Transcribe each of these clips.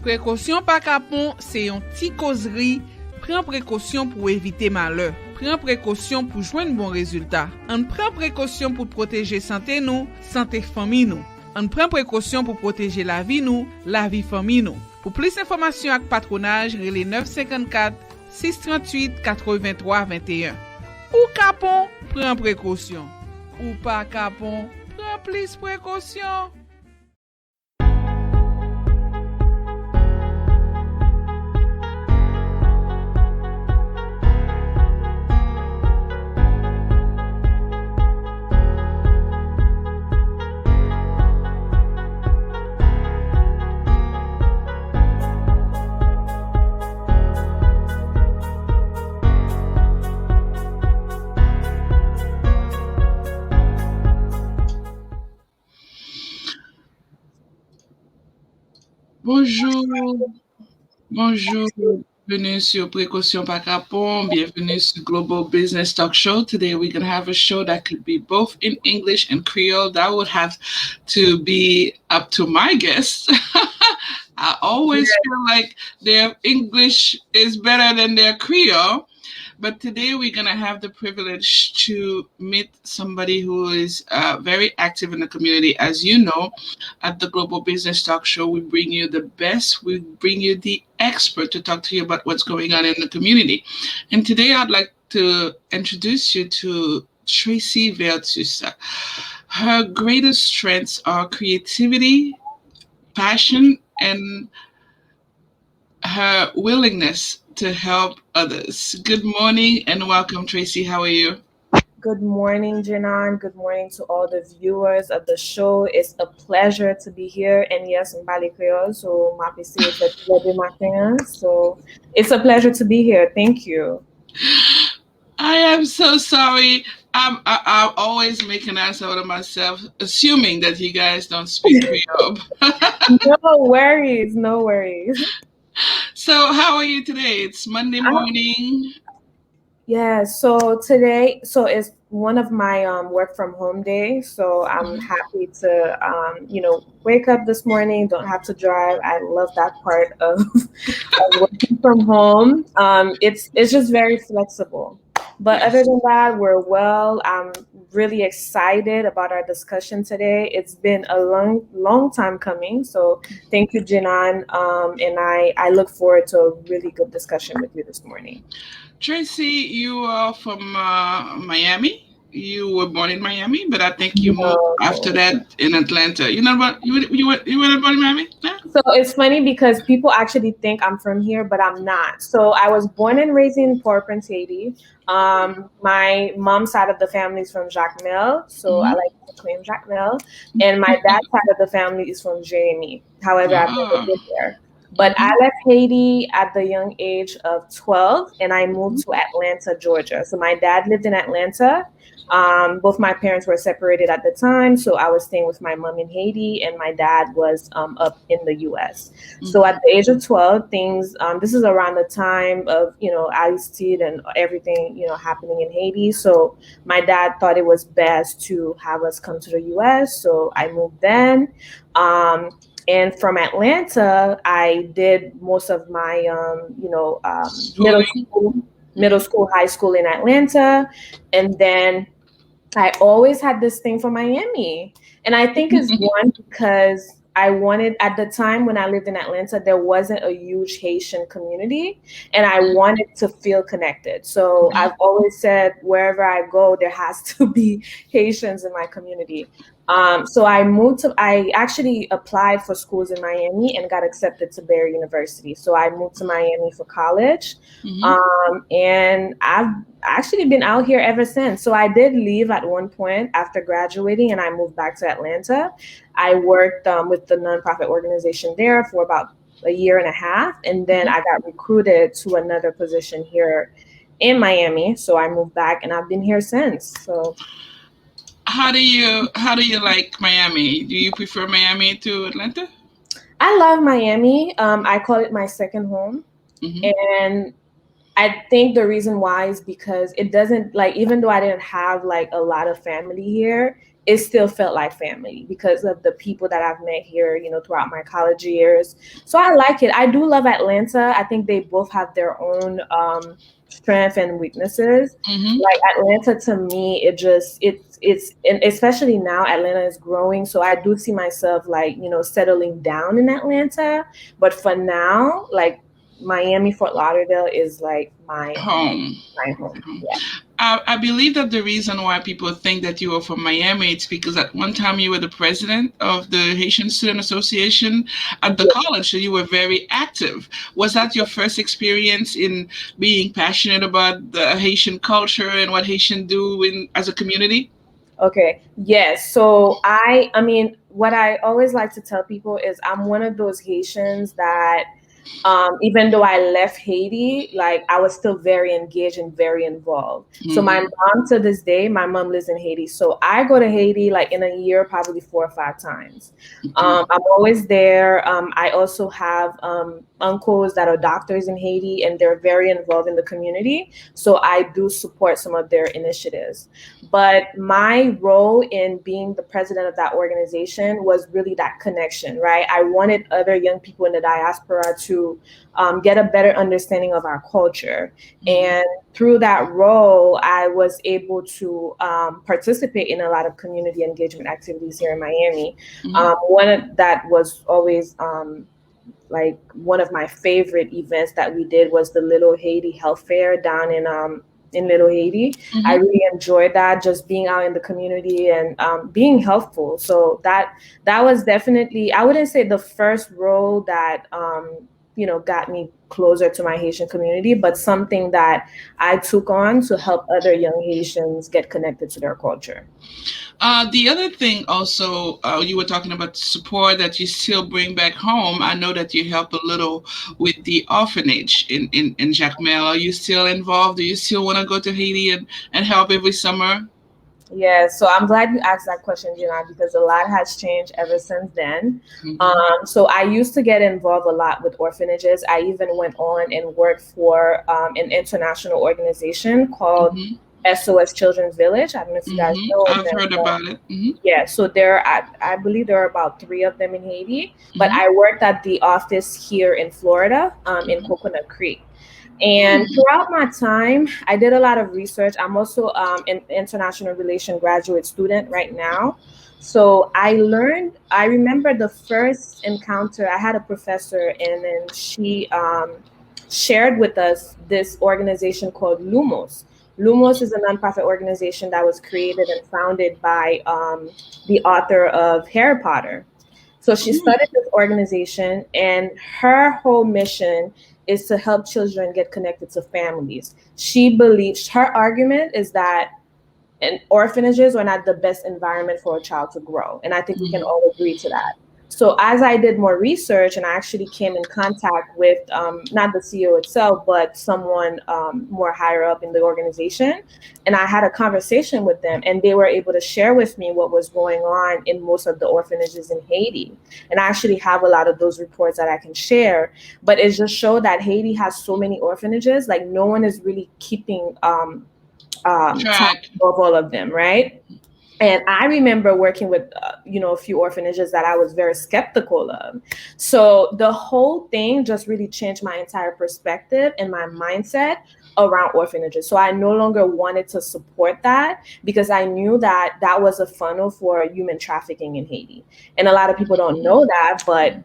Précaution pa kapon, c'est yon ti causerie. Prends précaution pour éviter malheur. Prends précaution pour joindre bon résultat. On prend précaution pour protéger santé nous, santé famille nous. On prend précaution pour protéger la vie nous, la vie famille nous. Pour plus d'informations avec patronage, relais 954 638 83 21. Ou capon, prends précaution. Ou pas capon, prends plus précaution. Bonjour, bienvenue sur Précaution par Capon, bienvenue sur Global Business Talk Show. Today we're going to have a show that could be both in English and Creole. That would have to be up to my guests. I always feel like their English is better than their Creole. But today we're going to have the privilege to meet somebody who is very active in the community. As you know, at the Global Business Talk Show, we bring you the best. We bring you the expert to talk to you about what's going on in the community. And today I'd like to introduce you to Tracy Vertus. Her greatest strengths are creativity, passion, and her willingness to help others. Good morning and welcome, Tracy. How are you? Good morning, Janan. Good morning to all the viewers of the show. It's a pleasure to be here. And yes, I'm Bali Creole, so so it's a pleasure to be here. Thank you. I am so sorry. I always make an ass out of myself, assuming that you guys don't speak Creole. No worries, no worries. So how are you today? It's Monday morning. Yeah, so today, it's one of my work from home days. So I'm happy to, wake up this morning, don't have to drive. I love that part of working from home. It's just very flexible. But other than that, we're well. I'm really excited about our discussion today. It's been a long time coming. So thank you, Janan. And I look forward to a really good discussion with you this morning. Tracy, you are from Miami. You were born in Miami, but I think you moved after that in Atlanta. You were born in Miami? Yeah? So it's funny because people actually think I'm from here, but I'm not. So I was born and raised in Port-au-Prince, Haiti. My mom's side of the family is from Jacmel, so I like to claim Jacmel. And my dad's side of the family is from Jérémie. However, I've never been there. But I left Haiti at the young age of 12, and I moved to Atlanta, Georgia. So my dad lived in Atlanta. Both my parents were separated at the time, so I was staying with my mom in Haiti, and my dad was up in the U.S. So at the age of 12, this is around the time of, Aristide and everything, happening in Haiti. So my dad thought it was best to have us come to the U.S., so I moved then. And from Atlanta, I did most of my, middle school, high school in Atlanta. And then I always had this thing for Miami. And I think it's one because I wanted, at the time when I lived in Atlanta, there wasn't a huge Haitian community, and I wanted to feel connected. So I've always said, wherever I go, there has to be Haitians in my community. So I actually applied for schools in Miami and got accepted to Barry University. So I moved to Miami for college. And I've actually been out here ever since. So I did leave at one point after graduating, and I moved back to Atlanta. I worked with the nonprofit organization there for about a year and a half. And then I got recruited to another position here in Miami. So I moved back, and I've been here since. So how do you like Miami? Do you prefer Miami to Atlanta? I love Miami. I call it my second home. And I think the reason why is because it doesn't, even though I didn't have a lot of family here, it still felt like family because of the people that I've met here, throughout my college years. So I like it. I do love Atlanta. I think they both have their own strength and weaknesses. Like Atlanta, to me, it's and especially now Atlanta is growing, so I do see myself like settling down in Atlanta. But for now, like Miami, Fort Lauderdale is like my home. Yeah. I believe that the reason why people think that you are from Miami, it's because at one time you were the president of the Haitian Student Association at the college, so you were very active. Was that your first experience in being passionate about the Haitian culture and what Haitians do as a community? Okay. Yes. So I mean, what I always like to tell people is I'm one of those Haitians that even though I left Haiti, like I was still very engaged and very involved. So my mom, to this day, my mom lives in Haiti. So I go to Haiti like in a year, probably 4 or 5 times. I'm always there. I also have uncles that are doctors in Haiti, and they're very involved in the community. So I do support some of their initiatives. But my role in being the president of that organization was really that connection, right? I wanted other young people in the diaspora to get a better understanding of our culture. And through that role, I was able to participate in a lot of community engagement activities here in Miami. One that was always like one of my favorite events that we did was the Little Haiti Health Fair down in Little Haiti. I really enjoyed that, just being out in the community and being helpful. So that was definitely, I wouldn't say the first role that got me closer to my Haitian community, but something that I took on to help other young Haitians get connected to their culture. The other thing also, you were talking about support that you still bring back home. I know that you help a little with the orphanage in Jacmel. Are you still involved? Do you still want to go to Haiti and help every summer? Yeah, so I'm glad you asked that question, Gina, because a lot has changed ever since then. So I used to get involved a lot with orphanages. I even went on and worked for an international organization called SOS Children's Village. I don't know if you guys know. I've heard about it. Yeah, so I believe there are about 3 of them in Haiti, but I worked at the office here in Florida, in Coconut Creek. And throughout my time, I did a lot of research. I'm also an international relation graduate student right now. So I remember the first encounter, I had a professor, and then she shared with us this organization called Lumos. Lumos is a nonprofit organization that was created and founded by the author of Harry Potter. So she started this organization, and her whole mission is to help children get connected to families. She believes, her argument is that orphanages are not the best environment for a child to grow. And I think we can all agree to that. So as I did more research and I actually came in contact with not the CEO itself, but someone more higher up in the organization, and I had a conversation with them, and they were able to share with me what was going on in most of the orphanages in Haiti. And I actually have a lot of those reports that I can share, but it just showed that Haiti has so many orphanages, like no one is really keeping track of all of them, right? And I remember working with, a few orphanages that I was very skeptical of. So the whole thing just really changed my entire perspective and my mindset around orphanages. So I no longer wanted to support that because I knew that that was a funnel for human trafficking in Haiti. And a lot of people don't know that, but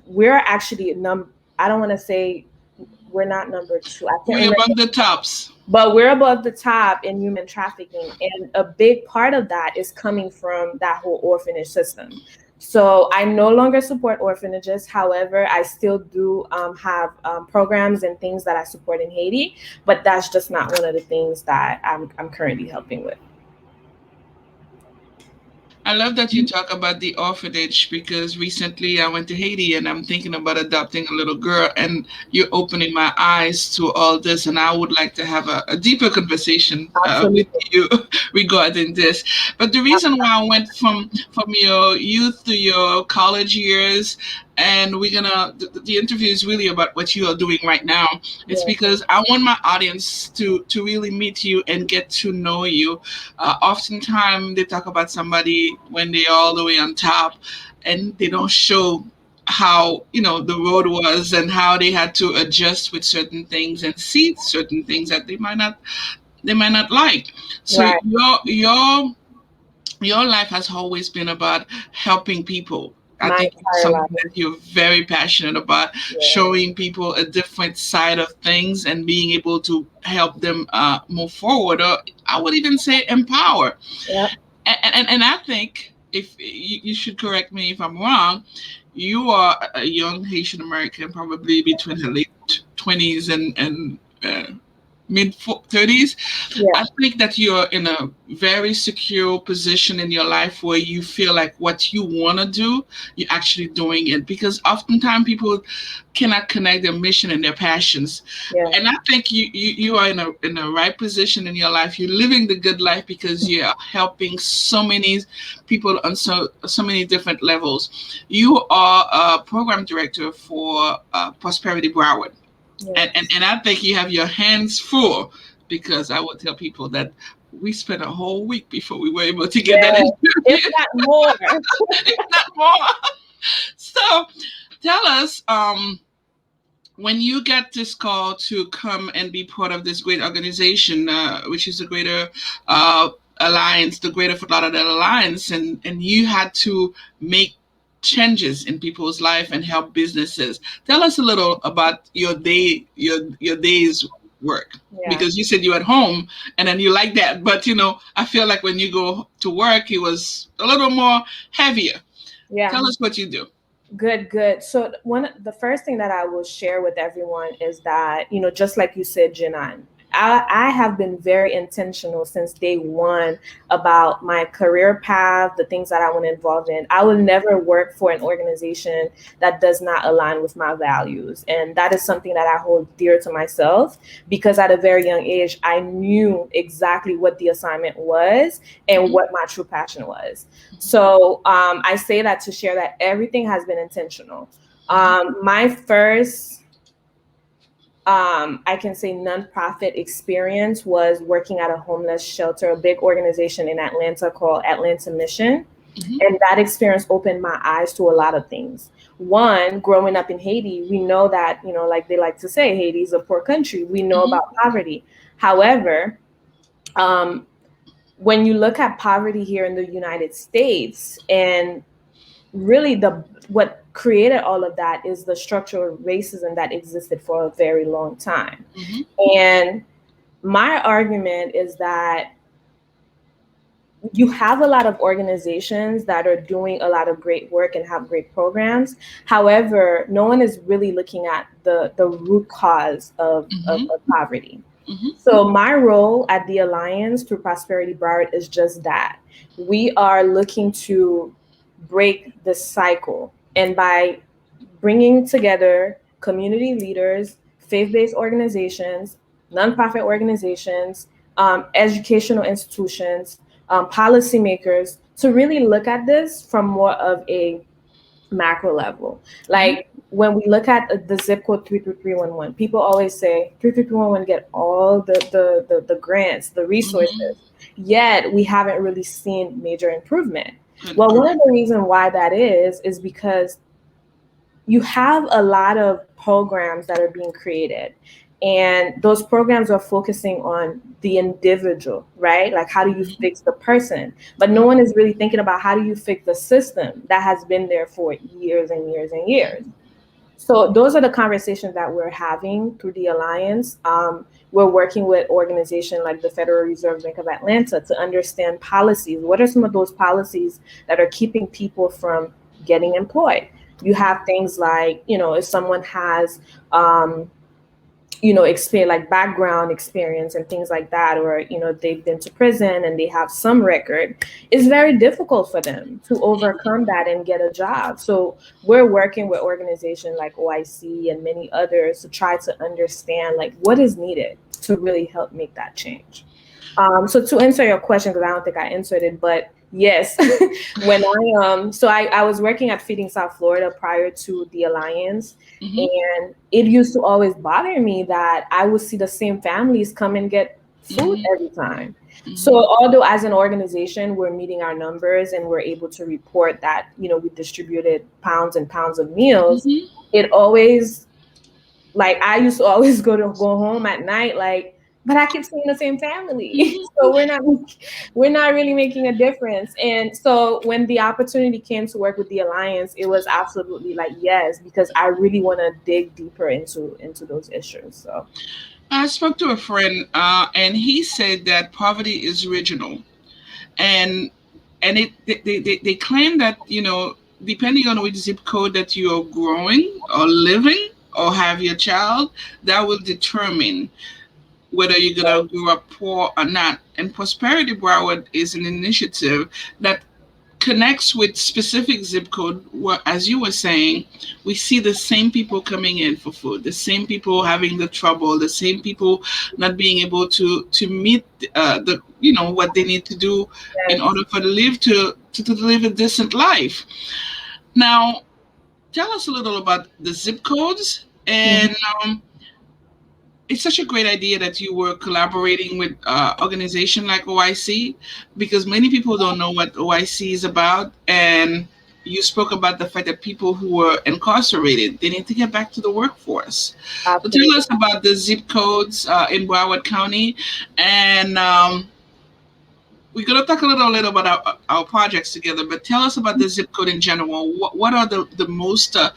we're actually, I don't want to say we're not number 2. We're among the tops. But we're above the top in human trafficking. And a big part of that is coming from that whole orphanage system. So I no longer support orphanages. However, I still do have programs and things that I support in Haiti. But that's just not one of the things that I'm currently helping with. I love that you talk about the orphanage because recently I went to Haiti and I'm thinking about adopting a little girl, and you're opening my eyes to all this, and I would like to have a deeper conversation with you regarding this. But the reason why I went from your youth to your college years, and we're gonna the interview is really about what you are doing right now. It's because I want my audience to really meet you and get to know you. Oftentimes they talk about somebody when they're all the way on top, and they don't show how the road was and how they had to adjust with certain things and see certain things that they might not like. So Right. your life has always been about helping people. I My think it's entire something life. that you're very passionate about, showing people a different side of things and being able to help them move forward, or I would even say empower. Yeah. And I think, if you should correct me if I'm wrong, you are a young Haitian American, probably between the late 20s and mid 30s. Yeah. I think that you're in a very secure position in your life where you feel like what you want to do, you're actually doing it, because oftentimes people cannot connect their mission and their passions. Yeah. And I think you are in a right position in your life. You're living the good life because you're helping so many people on so many different levels. You are a program director for Prosperity Broward. Yeah. And I think you have your hands full, because I would tell people that we spent a whole week before we were able to get that interview. If not more. If not more. So tell us, when you get this call to come and be part of this great organization, which is the Greater Alliance, the Greater Fort Lauderdale Alliance, and you had to make changes in people's life and help businesses. Tell us a little about your day's work, because you said you're at home and then you like that, but I feel like when you go to work, it was a little more heavier. Tell us what you do. Good. So the first thing that I will share with everyone is that, just like you said, Janan, I have been very intentional since day one about my career path, the things that I want to involve in. I will never work for an organization that does not align with my values. And that is something that I hold dear to myself, because at a very young age, I knew exactly what the assignment was and what my true passion was. So I say that to share that everything has been intentional. My first I can say nonprofit experience was working at a homeless shelter, a big organization in Atlanta called Atlanta Mission. And that experience opened my eyes to a lot of things. One, growing up in Haiti, we know that, like they like to say, Haiti is a poor country. We know about poverty. However, when you look at poverty here in the United States, and really what created all of that is the structural racism that existed for a very long time. And my argument is that you have a lot of organizations that are doing a lot of great work and have great programs. However, no one is really looking at the root cause of poverty. So my role at the Alliance through Prosperity Broward is just that. We are looking to break the cycle. And by bringing together community leaders, faith-based organizations, nonprofit organizations, educational institutions, policymakers, to really look at this from more of a macro level. Like when we look at the zip code 33311, people always say 33311 get all the grants, the resources, yet we haven't really seen major improvement. Well, one of the reasons why that is because you have a lot of programs that are being created, and those programs are focusing on the individual, right? Like, how do you fix the person? But no one is really thinking about how do you fix the system that has been there for years and years and years. So those are the conversations that we're having through the Alliance. We're working with organizations like the Federal Reserve Bank of Atlanta to understand policies. What are some of those policies that are keeping people from getting employed? You have things like, if someone has, like background experience and things like that, or, they've been to prison and they have some record, it's very difficult for them to overcome that and get a job. So we're working with organizations like OIC and many others to try to understand like what is needed to really help make that change. So to answer your question, because I don't think I answered it, but Yes. When I was working at Feeding South Florida prior to the Alliance, and it used to always bother me that I would see the same families come and get food every time. So although as an organization we're meeting our numbers and we're able to report that, we distributed pounds and pounds of meals, it always, like, I used to always go home at night, like, but I keep seeing the same family. So we're not really making a difference. And so when the opportunity came to work with the Alliance, it was absolutely like yes, because I really want to dig deeper into those issues. So I spoke to a friend, and he said that poverty is regional, and they claim that depending on which zip code that you are growing or living or have your child, that will determine whether you're gonna grow up poor or not. And Prosperity Broward is an initiative that connects with specific zip code where, as you were saying, we see the same people coming in for food, the same people having the trouble, the same people not being able to meet the what they need to do in order for to live a decent life. Now, tell us a little about the zip codes, and it's such a great idea that you were collaborating with organization like OIC, because many people don't know what OIC is about. And you spoke about the fact that people who were incarcerated, they need to get back to the workforce. So tell us about the zip codes in Broward County. And we're going to talk a little about our projects together, but tell us about the zip code in general. What are the most the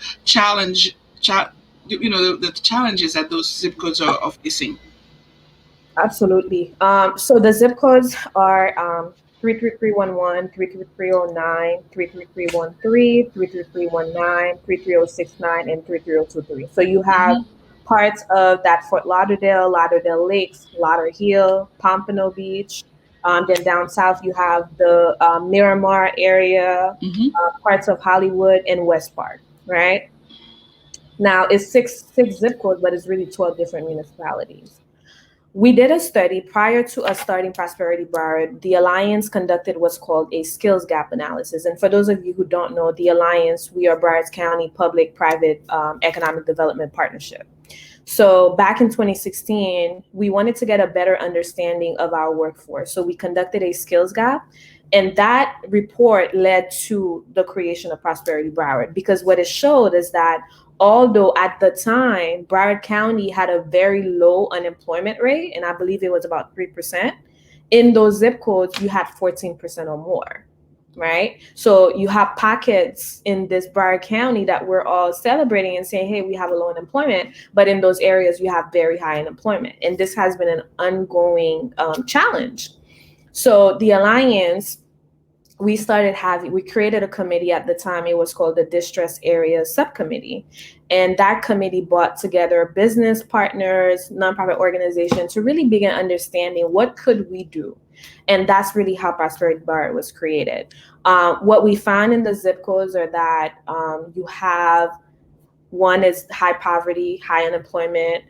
challenges that those zip codes are facing? Absolutely. So the zip codes are 33311, 33309, 33313, 33319, 33069, and 33023. So you have parts of that Fort Lauderdale, Lauderdale Lakes, Lauderhill, Pompano Beach. Then down south you have the Miramar area, parts of Hollywood, and West Park, right? Now it's six zip codes, but it's really 12 different municipalities. We did a study prior to us starting Prosperity Broward. The Alliance conducted what's called a skills gap analysis. And for those of you who don't know, the Alliance, we are Broward County Public-Private Economic Development Partnership. So back in 2016, we wanted to get a better understanding of our workforce. So we conducted a skills gap, and that report led to the creation of Prosperity Broward, because what it showed is that although at the time, Broward County had a very low unemployment rate, and I believe it was about 3%, in those zip codes, you had 14% or more, right? So you have pockets in this Broward County that we're all celebrating and saying, hey, we have a low unemployment, but in those areas, you have very high unemployment. And this has been an ongoing challenge. So the Alliance, we created a committee at the time. It was called the Distress Area Subcommittee. And that committee brought together business partners, nonprofit organizations to really begin understanding what could we do. And that's really how Prosperity Broward was created. What we found in the zip codes are that you have, one is high poverty, high unemployment.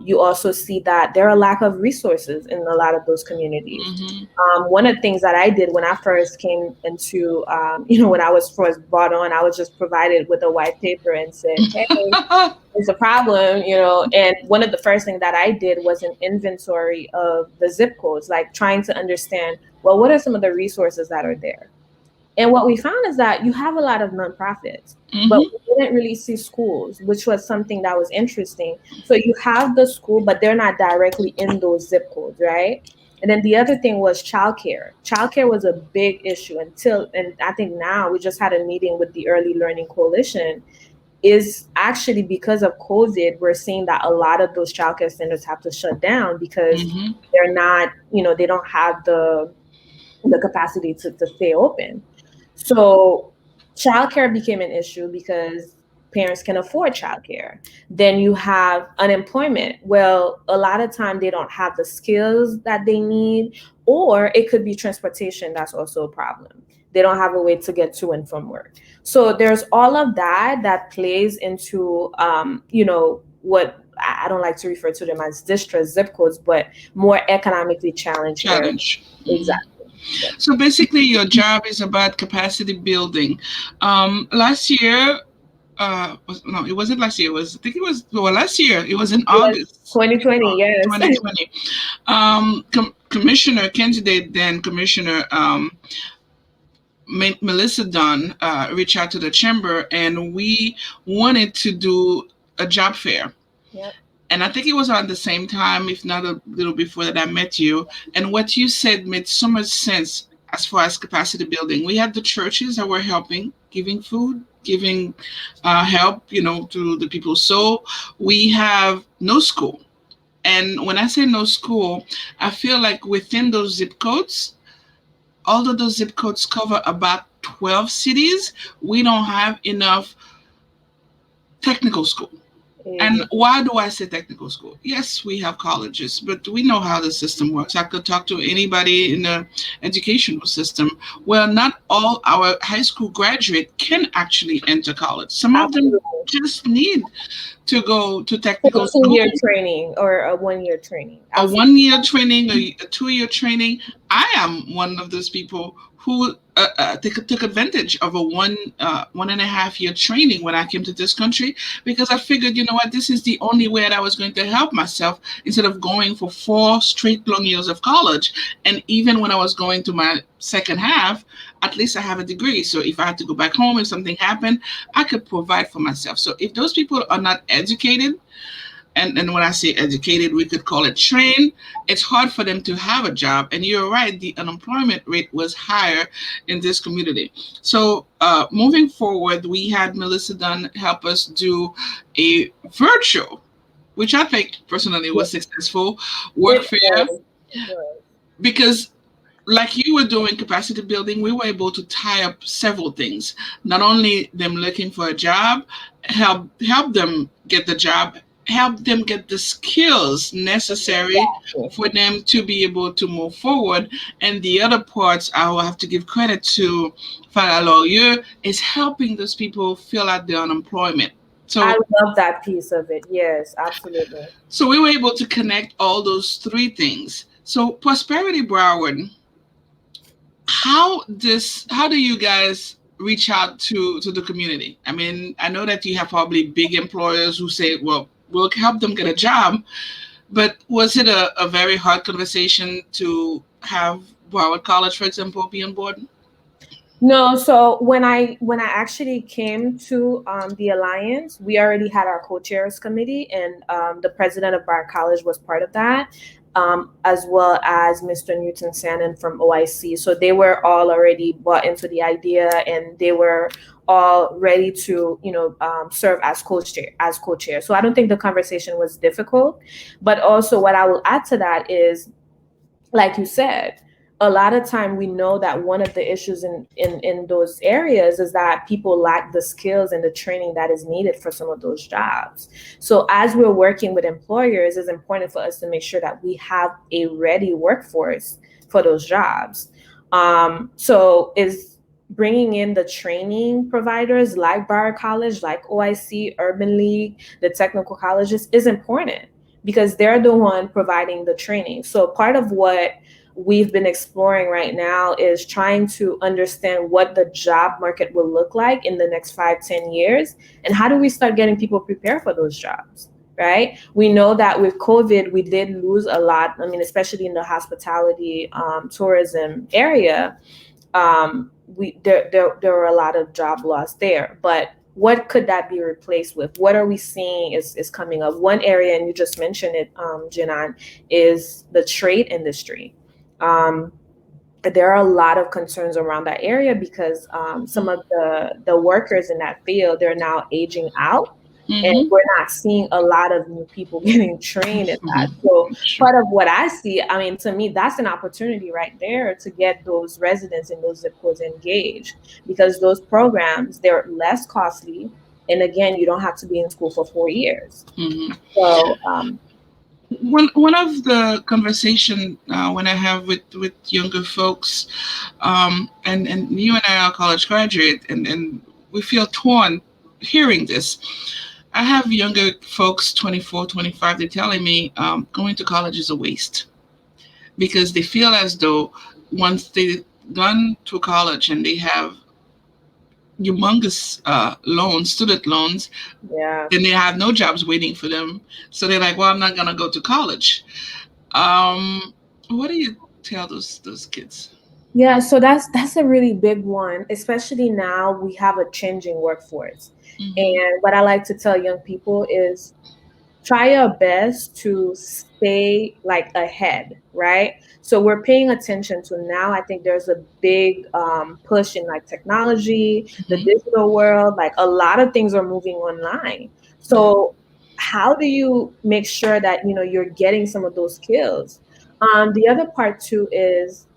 You also see that there are a lack of resources in a lot of those communities. One of the things that I did when I first came into, when I was first brought on, I was just provided with a white paper and said, hey, there's a problem, and one of the first things that I did was an inventory of the zip codes, like trying to understand, well, what are some of the resources that are there? And what we found is that you have a lot of nonprofits, but we didn't really see schools, which was something that was interesting. So you have the school, but they're not directly in those zip codes, right? And then the other thing was childcare. Childcare was a big issue and I think now we just had a meeting with the Early Learning Coalition, is actually because of COVID, we're seeing that a lot of those childcare centers have to shut down because they're not, they don't have the capacity to stay open. So childcare became an issue because parents can afford childcare. Then you have unemployment. Well, a lot of time they don't have the skills that they need, or it could be transportation. That's also a problem. They don't have a way to get to and from work. So there's all of that plays into, what I don't like to refer to them as distress zip codes, but more economically challenged areas. Exactly. So basically, your job is about capacity building. Last year, no, it wasn't last year. I think it was, well, last year. It was in August 2020, yes. 2020. Commissioner candidate, then Commissioner Melissa Dunn reached out to the chamber, and we wanted to do a job fair. Yep. And I think it was around the same time, if not a little before that, I met you. And what you said made so much sense as far as capacity building. We had the churches that were helping, giving food, giving help, to the people. So we have no school. And when I say no school, I feel like within those zip codes, although those zip codes cover about 12 cities, we don't have enough technical school. And why do I say technical school? Yes, we have colleges, but we know how the system works. I could talk to anybody in the educational system. Well, not all our high school graduates can actually enter college. Some of them just need to go to technical school. 2-year training or a 1-year training. A 1-year training, a 2-year training. I am one of those people who took advantage of a 1.5-year training when I came to this country, because I figured, this is the only way that I was going to help myself instead of going for 4 straight long years of college. And even when I was going to my second half, at least I have a degree. So if I had to go back home, if something happened, I could provide for myself. So if those people are not educated, and when I say educated, we could call it trained, it's hard for them to have a job. And you're right, the unemployment rate was higher in this community. So moving forward, we had Melissa Dunn help us do a virtual, which I think personally was successful, work fair. Because like you were doing capacity building, we were able to tie up several things. Not only them looking for a job, help them get the job, help them get the skills necessary for them to be able to move forward. And the other parts I will have to give credit to Farah Lawyer is helping those people fill out their unemployment. So I love that piece of it. Yes, absolutely. So we were able to connect all those 3 things. So Prosperity Broward, how do you guys reach out to the community? I mean, I know that you have probably big employers who say, well, we'll help them get a job. But was it a very hard conversation to have Broward College, for example, be on board? No. So when I actually came to the Alliance, we already had our co-chairs committee, and the president of Broward College was part of that, as well as Mr. Newton Sannon from OIC. So they were all already bought into the idea, and they were all ready to, serve as co-chair. So I don't think the conversation was difficult. But also what I will add to that is, like you said, a lot of time we know that one of the issues in those areas is that people lack the skills and the training that is needed for some of those jobs. So as we're working with employers, it's important for us to make sure that we have a ready workforce for those jobs. So is bringing in the training providers like Broward College, like OIC, Urban League, the technical colleges is important, because they're the one providing the training. So part of what we've been exploring right now is trying to understand what the job market will look like in the next 5-10 years, and how do we start getting people prepared for those jobs, right? We know that with COVID, we did lose a lot. I mean, especially in the hospitality, tourism area, there were a lot of job loss there. But what could that be replaced with? What are we seeing is coming up? One area, and you just mentioned it, Janan, is the trade industry. There are a lot of concerns around that area because some of the workers in that field, they're now aging out. And we're not seeing a lot of new people getting trained in that. So part of what I see, I mean, to me, that's an opportunity right there to get those residents in those zip codes engaged, because those programs, they're less costly. And again, you don't have to be in school for 4 years. So one of the conversation when I have with younger folks, and you and I are college graduate, and we feel torn hearing this. I have younger folks, 24, 25, they're telling me going to college is a waste, because they feel as though once they gone to college and they have humongous loans, student loans, Yeah. then they have no jobs waiting for them. So they're like, well, I'm not gonna go to college. What do you tell those kids? Yeah, so that's a really big one, especially now we have a changing workforce. Mm-hmm. And what I like to tell young people is try your best to stay like ahead, right? So we're paying attention to now. I think there's a big push in like technology, the Mm-hmm. digital world, like a lot of things are moving online. So how do you make sure that you're getting some of those skills? The other part too is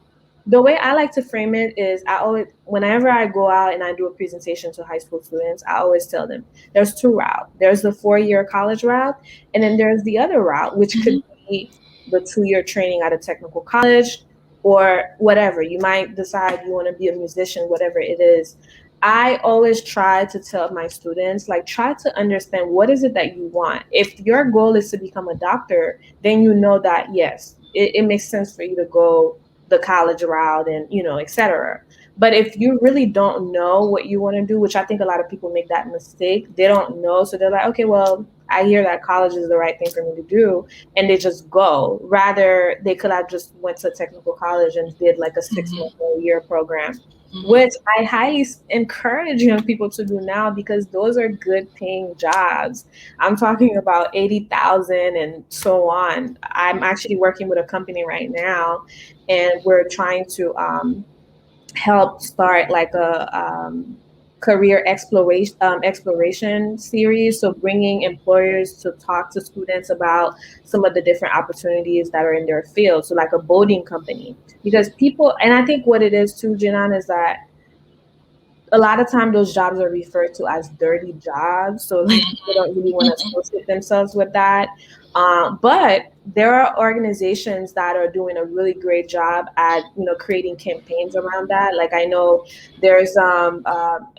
the way I like to frame it is I always, whenever I go out and I do a presentation to high school students, I always tell them there's two routes. There's the 4-year college route, and then there's the other route, which could be the 2-year training at a technical college or whatever. You might decide you want to be a musician, whatever it is. I always try to tell my students, like, try to understand what is it that you want. If your goal is to become a doctor, then you know that, yes, it makes sense for you to go the college route and etc. But if you really don't know what you want to do, which I think a lot of people make that mistake, they don't know, so they're like, okay, well, I hear that college is the right thing for me to do, and they just go. Rather, they could have just went to technical college and did like a 6-month or a year program, which I highly encourage young people to do now because those are good paying jobs. I'm talking about 80,000 and so on. I'm actually working with a company right now, and we're trying to help start like a career exploration series. So bringing employers to talk to students about some of the different opportunities that are in their field. So like a boating company, because people, and I think what it is too, Jinan, is that a lot of time those jobs are referred to as dirty jobs. So like people don't really want to associate themselves with that. But there are organizations that are doing a really great job at creating campaigns around that. Like I know there's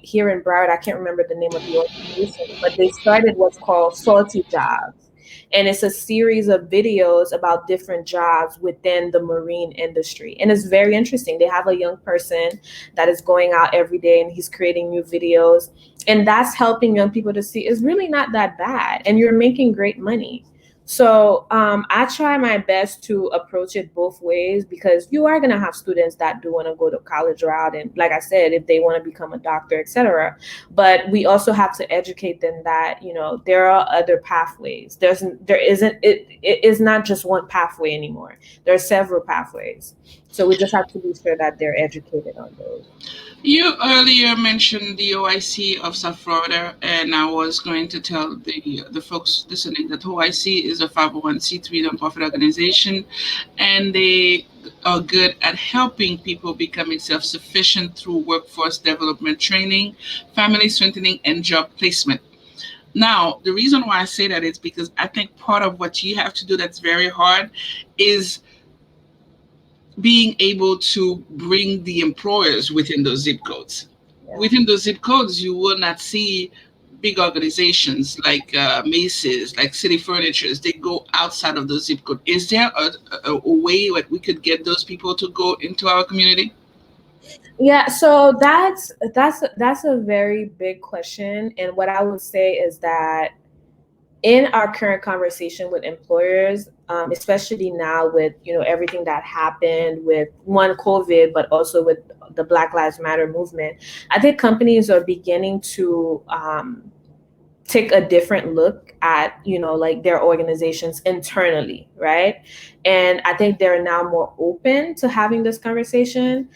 here in Broward, I can't remember the name of the organization, but they started what's called Salty Jobs. And it's a series of videos about different jobs within the marine industry. And it's very interesting. They have a young person that is going out every day and he's creating new videos. And that's helping young people to see it's really not that bad. And you're making great money. So I try my best to approach it both ways because you are going to have students that do want to go the college route. And like I said, if they want to become a doctor, etc. But we also have to educate them that, there are other pathways. There isn't, it is not just one pathway anymore. There are several pathways. So we just have to be sure that they're educated on those. You earlier mentioned the OIC of South Florida, and I was going to tell the folks listening that OIC is a 501c3 nonprofit organization, and they are good at helping people becoming self-sufficient through workforce development training, family strengthening, and job placement. Now, the reason why I say that is because I think part of what you have to do that's very hard is being able to bring the employers within those zip codes. Yeah. Within those zip codes, you will not see big organizations like Macy's, like City Furnitures. They go outside of those zip codes. Is there a way that we could get those people to go into our community? Yeah, so that's a very big question. And what I would say is that in our current conversation with employers, especially now with everything that happened with COVID, but also with the Black Lives Matter movement, I think companies are beginning to take a different look at like their organizations internally, right? And I think they're now more open to having this conversation.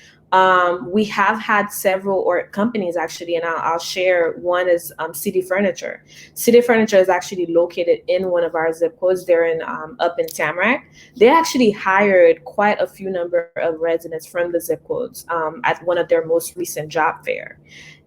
We have had several companies actually, and I'll share. One is City Furniture. City Furniture is actually located in one of our zip codes. They're in up in Tamarack. They actually hired quite a few number of residents from the zip codes at one of their most recent job fair.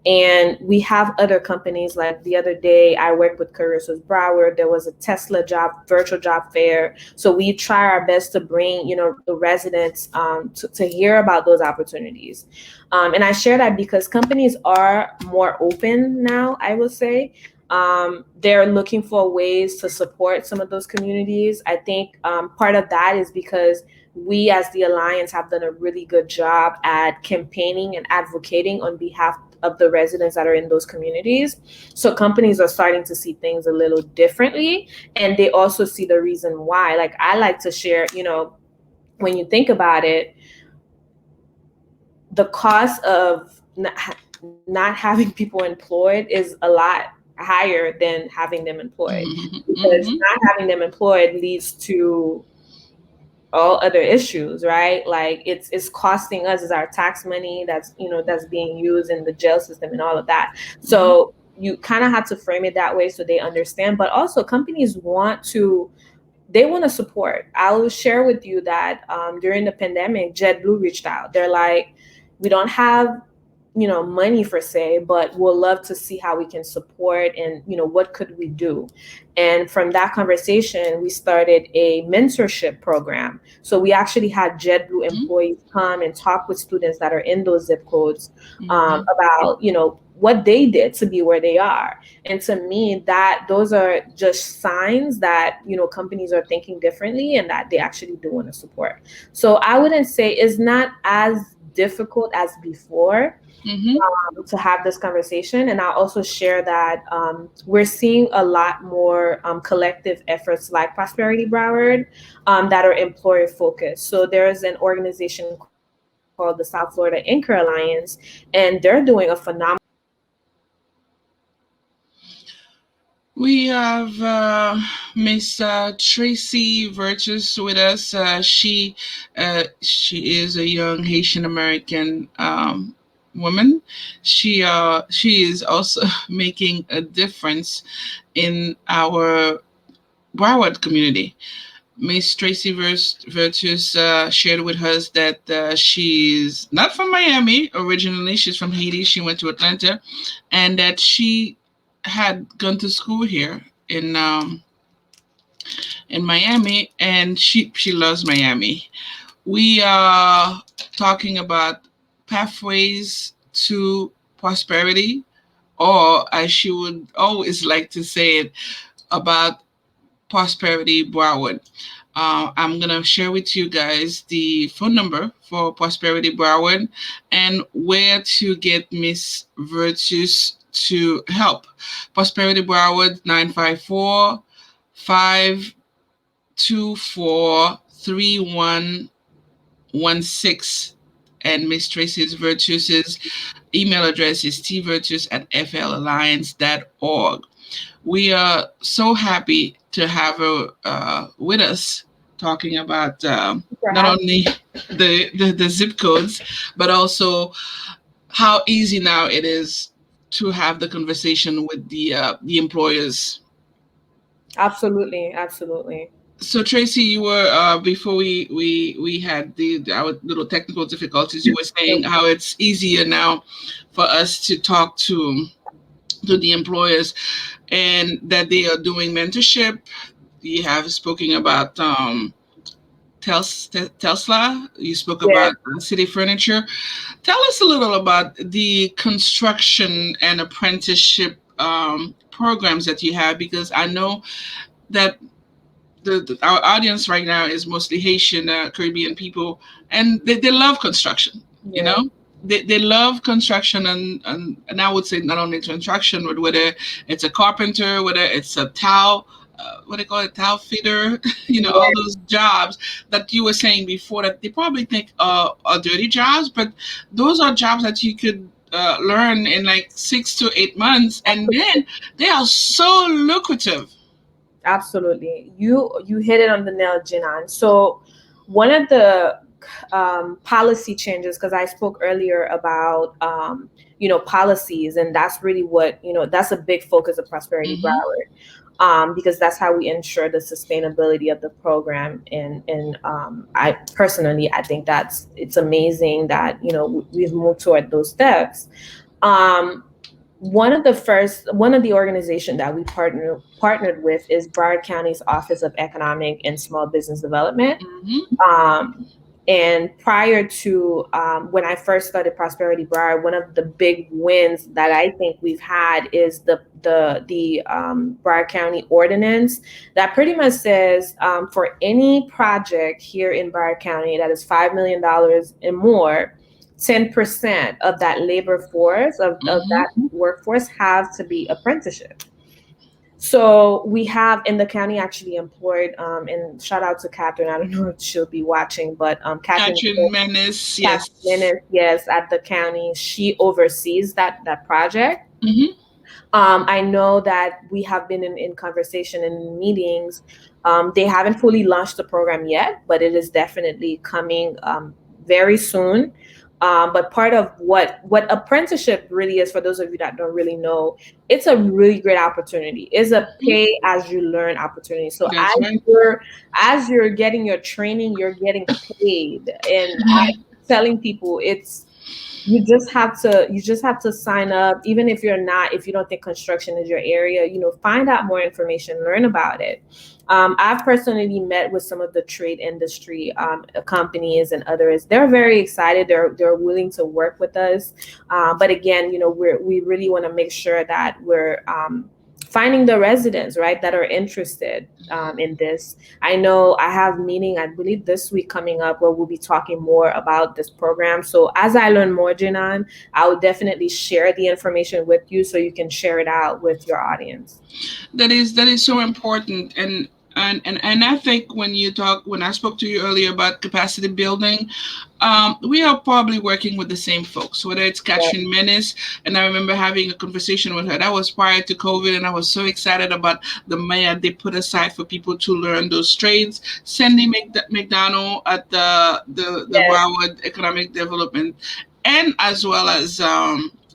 And we have other companies, like the other day I worked with Prosperity Broward. There was a Tesla virtual job fair. So we try our best to bring, the residents to hear about those opportunities. And I share that because companies are more open now, I would say. They're looking for ways to support some of those communities. I think part of that is because we as the Alliance have done a really good job at campaigning and advocating on behalf of the residents that are in those communities. So companies are starting to see things a little differently, and they also see the reason why. Like, I like to share, when you think about it, the cost of not having people employed is a lot higher than having them employed, because not having them employed leads to all other issues, right? Like, it's costing us, is our tax money that's being used in the jail system and all of that. So you kind of have to frame it that way so they understand. But also, companies want to support. I'll share with you that during the pandemic, JetBlue reached out. They're like, we don't have money per se, but we'll love to see how we can support, and what could we do. And from that conversation, we started a mentorship program. So we actually had JetBlue employees come and talk with students that are in those zip codes about what they did to be where they are. And to me, those are just signs that companies are thinking differently and that they actually do want to support. So I wouldn't say it's not as difficult as before to have this conversation. And I'll also share that we're seeing a lot more collective efforts like Prosperity Broward that are employer focused. So there's an organization called the South Florida Anchor Alliance, and they're doing a phenomenal. We have Miss Tracy Vertus with us. She is a young Haitian American woman. She is also making a difference in our Broward community. Miss Tracy Vertus shared with us that she's not from Miami originally. She's from Haiti. She went to Atlanta, and that she had gone to school here in Miami, and she loves Miami. We are talking about pathways to prosperity, or as she would always like to say it, about Prosperity Broward. I'm going to share with you guys the phone number for Prosperity Broward and where to get Miss Vertus to help. Prosperity Broward 954-524-3116. And Miss Tracy's Vertus's email address is tvertus@flalliance.org. We are so happy to have her with us, talking about not only the zip codes, but also how easy now it is to have the conversation with the employers. Absolutely. So Tracy, you were before we had our little technical difficulties, you were saying how it's easier now for us to talk to the employers, and that they are doing mentorship. You have spoken about Tesla. You spoke about City Furniture. Tell us a little about the construction and apprenticeship programs that you have, because I know that our audience right now is mostly Haitian, Caribbean people, and they love construction. You know, they love construction, and I would say not only construction, but whether it's a carpenter, whether it's a towel, what they call it, towel fitter, all those jobs that you were saying before that they probably think are dirty jobs, but those are jobs that you could learn in like 6 to 8 months, and then they are so lucrative. Absolutely. You hit it on the nail, Jinan. So one of the policy changes, because I spoke earlier about policies, and that's really what that's a big focus of Prosperity Broward, because that's how we ensure the sustainability of the program. And I personally, I think it's amazing that we've moved toward those steps. One of the organizations that we partnered with is Broward County's Office of Economic and Small Business Development. And prior to when I first started Prosperity Broward, one of the big wins that I think we've had is the Broward County ordinance that pretty much says for any project here in Broward County that is $5 million and more, 10% of that labor force of that workforce have to be apprenticeship. So we have in the county actually employed, and shout out to Catherine. I don't know if she'll be watching, but Catherine Menace, yes. Yes, at the county, she oversees that project. I know that we have been in conversation and meetings. They haven't fully launched the program yet, but it is definitely coming very soon. But part of what apprenticeship really is, for those of you that don't really know, it's a really great opportunity. It's a pay as you learn opportunity. So as you're getting your training, you're getting paid. And I'm telling people you just have to sign up, even if you don't think construction is your area, find out more information, learn about it. I've personally met with some of the trade industry companies and others. They're very excited. They're willing to work with us. But again, we really want to make sure that we're finding the residents, right, that are interested in this. I know I have meeting, I believe this week coming up, where we'll be talking more about this program. So as I learn more, Jinan, I will definitely share the information with you so you can share it out with your audience. That is so important. And I think when I spoke to you earlier about capacity building, we are probably working with the same folks, whether it's Catherine Menace, and I remember having a conversation with her. That was prior to COVID, and I was so excited about the money they put aside for people to learn those trades. Cindy McDonald at the Broward Economic Development, and as well as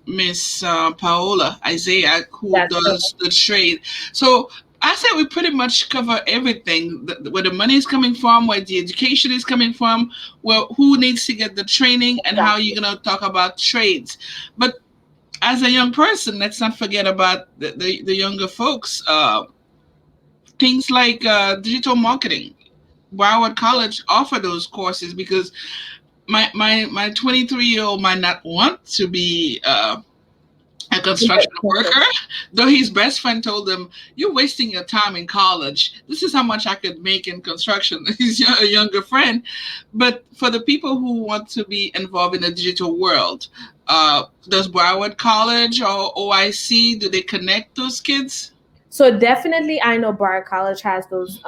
Miss Paola Isaiah, who does the trade. So I said we pretty much cover everything, where the money is coming from, where the education is coming from, where who needs to get the training, and how you're going to talk about trades. But as a young person, let's not forget about the younger folks. Things like digital marketing. Broward College offer those courses, because my 23-year-old might not want to be a construction worker, though his best friend told him, "You're wasting your time in college. This is how much I could make in construction." He's a younger friend. But for the people who want to be involved in the digital world, does Broward College or OIC, do they connect those kids? So definitely, I know Broward College has those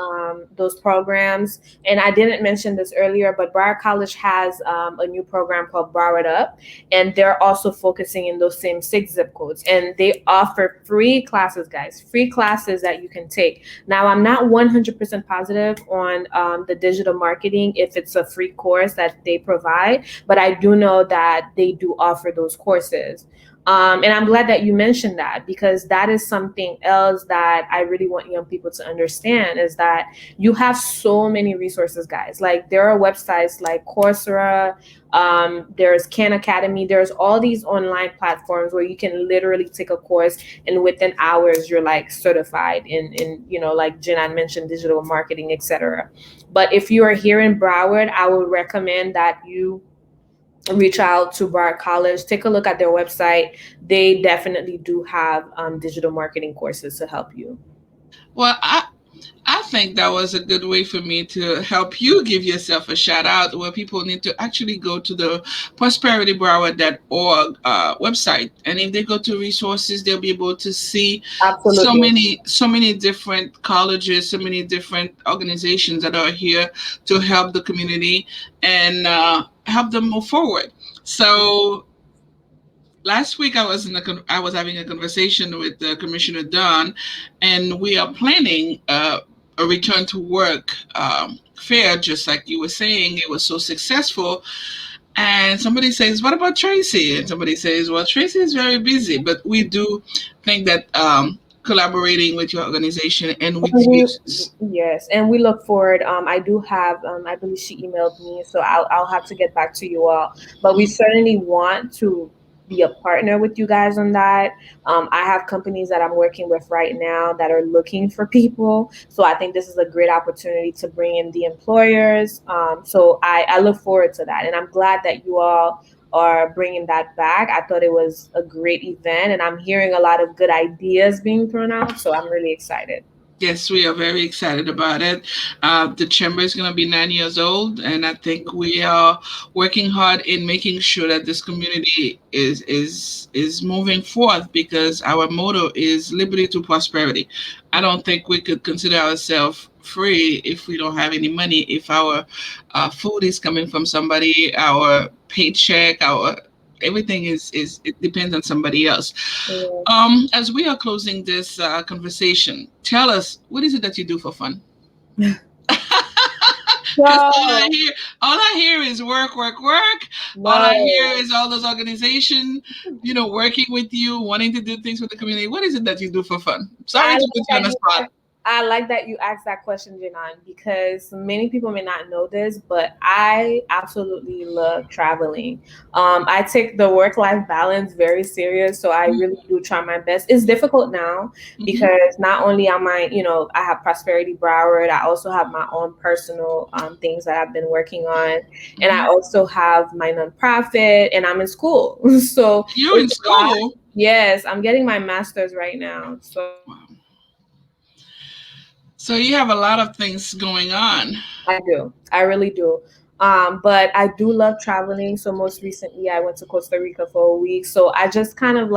programs, and I didn't mention this earlier, but Broward College has a new program called Broward Up, and they're also focusing in those same 6 zip codes, and they offer free classes, guys, free classes that you can take. Now, I'm not 100% positive on the digital marketing if it's a free course that they provide, but I do know that they do offer those courses. And I'm glad that you mentioned that, because that is something else that I really want young people to understand, is that you have so many resources, guys. Like, there are websites like Coursera, there's Khan Academy, there's all these online platforms where you can literally take a course and within hours you're like certified in like Jinan mentioned, digital marketing, etc. But if you are here in Broward, I would recommend that you reach out to Broward College, take a look at their website. They definitely do have digital marketing courses to help you. Well, I think that was a good way for me to help you give yourself a shout out, where people need to actually go to the prosperitybroward.org website. And if they go to resources, they'll be able to see so many different colleges, so many different organizations that are here to help the community and help them move forward. So last week I was having a conversation with Commissioner Dunn, and we are planning a return to work fair, just like you were saying. It was so successful. And somebody says, "What about Tracy?" And somebody says, "Well, Tracy is very busy." But we do think that collaborating with your organization and with yes, and we look forward. I do have, I believe she emailed me, so I'll have to get back to you all. But we certainly want to be a partner with you guys on that. I have companies that I'm working with right now that are looking for people. So I think this is a great opportunity to bring in the employers. So I look forward to that. And I'm glad that you all are bringing that back. I thought it was a great event, and I'm hearing a lot of good ideas being thrown out. So I'm really excited. Yes, we are very excited about it. The chamber is going to be 9 years old, and I think we are working hard in making sure that this community is moving forth, because our motto is liberty to prosperity. I don't think we could consider ourselves free if we don't have any money. If our food is coming from somebody, our paycheck, our everything is it depends on somebody else. As we are closing this conversation, tell us, what is it that you do for fun? Because all I hear is work, work, work. No. All I hear is all those organizations, working with you, wanting to do things with the community. What is it that you do for fun? Sorry to put you on the spot. I like that you asked that question, Janan, because many people may not know this, but I absolutely love traveling. I take the work-life balance very serious, so I really do try my best. It's difficult now because not only am I, I have Prosperity Broward, I also have my own personal things that I've been working on, and I also have my nonprofit, and I'm in school. So you're in school? Yes, I'm getting my master's right now. So you have a lot of things going on. I do. I really do. But I do love traveling. So most recently I went to Costa Rica for a week. So I just kind of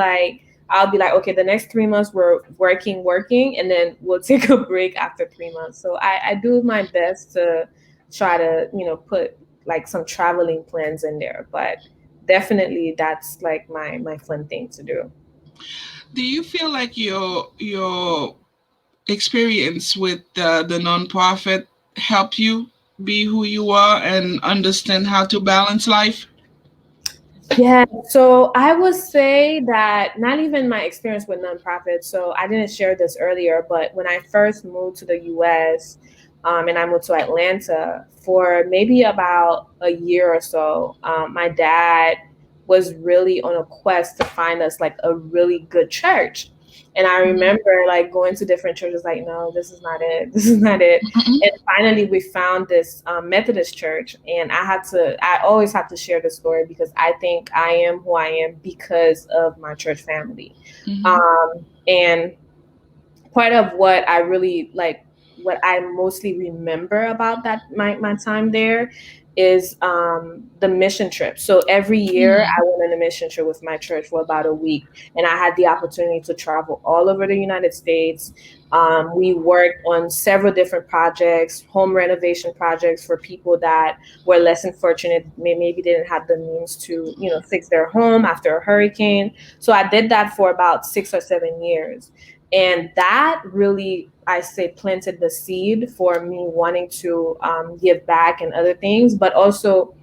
I'll be like, okay, the next 3 months we're working, and then we'll take a break after 3 months. So I do my best to try to, put some traveling plans in there. But definitely that's my fun thing to do. Do you feel like your experience with the nonprofit help you be who you are and understand how to balance life? Yeah, so I would say that not even my experience with nonprofits. So I didn't share this earlier, but when I first moved to the US, and I moved to Atlanta for maybe about a year or so, my dad was really on a quest to find us a really good church. And I remember going to different churches, no, this is not it. This is not it. And finally we found this Methodist church, and I always have to share the story because I think I am who I am because of my church family. And part of what I really what I mostly remember about my time there is the mission trip. So every year I went on a mission trip with my church for about a week, and I had the opportunity to travel all over the United States. We worked on several different projects, home renovation projects for people that were less than fortunate, maybe didn't have the means to, fix their home after a hurricane. So I did that for about 6 or 7 years. And that really, I say, planted the seed for me wanting to give back and other things. But also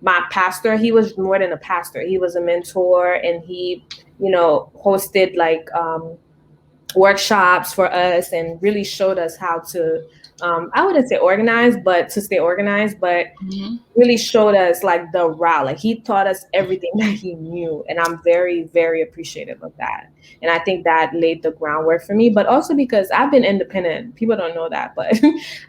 my pastor, he was more than a pastor. He was a mentor, and he, hosted workshops for us and really showed us how to, I wouldn't say organize, but to stay organized, but really showed us the route. He taught us everything that he knew. And I'm very, very appreciative of that. And I think that laid the groundwork for me, but also because I've been independent. People don't know that, but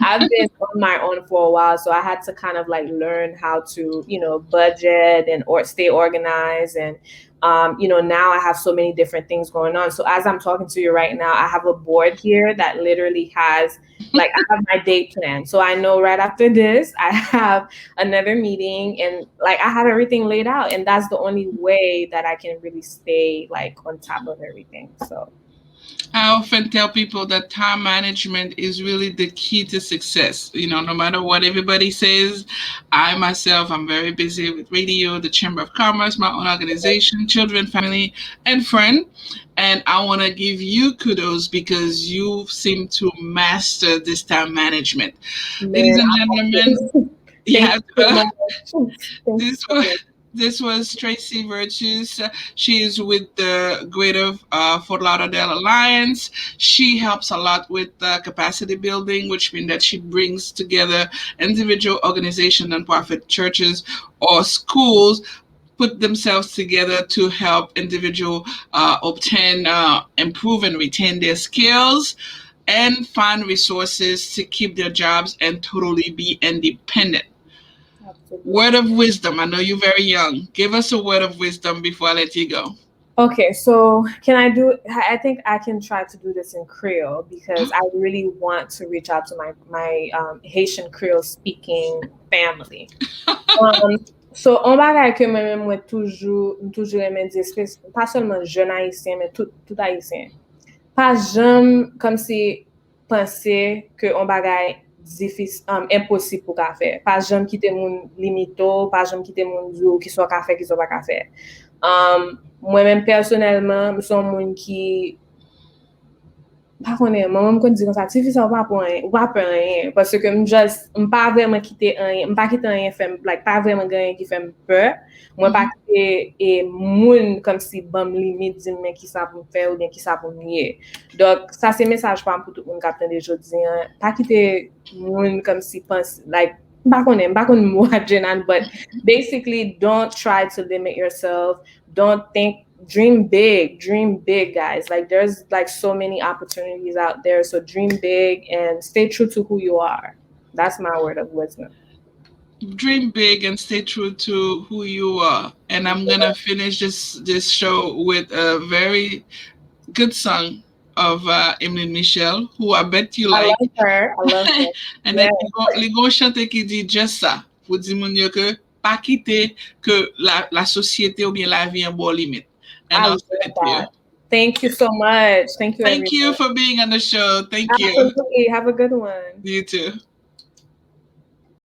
I've been on my own for a while. So I had to kind of learn how to, budget and stay organized. And now I have so many different things going on. So as I'm talking to you right now, I have a board here that literally has I have my day plan. So I know right after this, I have another meeting, and I have everything laid out. And that's the only way that I can really stay on top of everything. So I often tell people that time management is really the key to success. No matter what everybody says, I myself, I'm very busy with radio, the Chamber of Commerce, my own organization, children, family, and friend. And I want to give you kudos because you seem to master this time management. Ladies and gentlemen, this was Tracy Vertus. She is with the Greater Fort Lauderdale Alliance. She helps a lot with capacity building, which means that she brings together individual organizations, nonprofit churches, or schools, put themselves together to help individuals obtain, improve, and retain their skills, and find resources to keep their jobs and totally be independent. Absolutely. Word of wisdom. I know you're very young. Give us a word of wisdom before I let you go. Okay, so I think I can try to do this in Creole because I really want to reach out to my Haitian Creole speaking family. So, on bagay ke mwen toujou remen di, pas seulement jeune haïtien, mais tout haïtien. Pas jam comme si penser que on bagay difficile, impossible pour ka faire. Pas jam kite moun limito, pas jam kite moun dou ki so ka faire, ki so pa ka faire. Moi-même personnellement, je suis un monde qui pas connaît, maman me kon di comme ça, si ça pas pour rien, ou pas pour rien parce que me pas vraiment quitter rien, me pas quitter rien fait like pas vraiment rien qui fait peur. Moi pas quitter et moun comme si bam limite di mais qui ça pour faire ou bien qui ça pour nier. Donc ça c'est message pour tout le monde qui attend des jodi, pas quitter moun comme si pense like back on more general, but basically don't try to limit yourself. Don't think, dream big, guys. Like there's like so many opportunities out there. So dream big and stay true to who you are. That's my word of wisdom. Dream big and stay true to who you are. And I'm gonna finish this show with a very good song of Emily Michel, who I bet you like. I love her. And then les gros chanter qui dit just ça. Pour dire mon Dieu que pas quitter que la société ou bien la vie en bon limite. And I'll say it to you. Thank you so much. Thank you. Thank you for being on the show. Thank you. Absolutely. Have a good one. You too.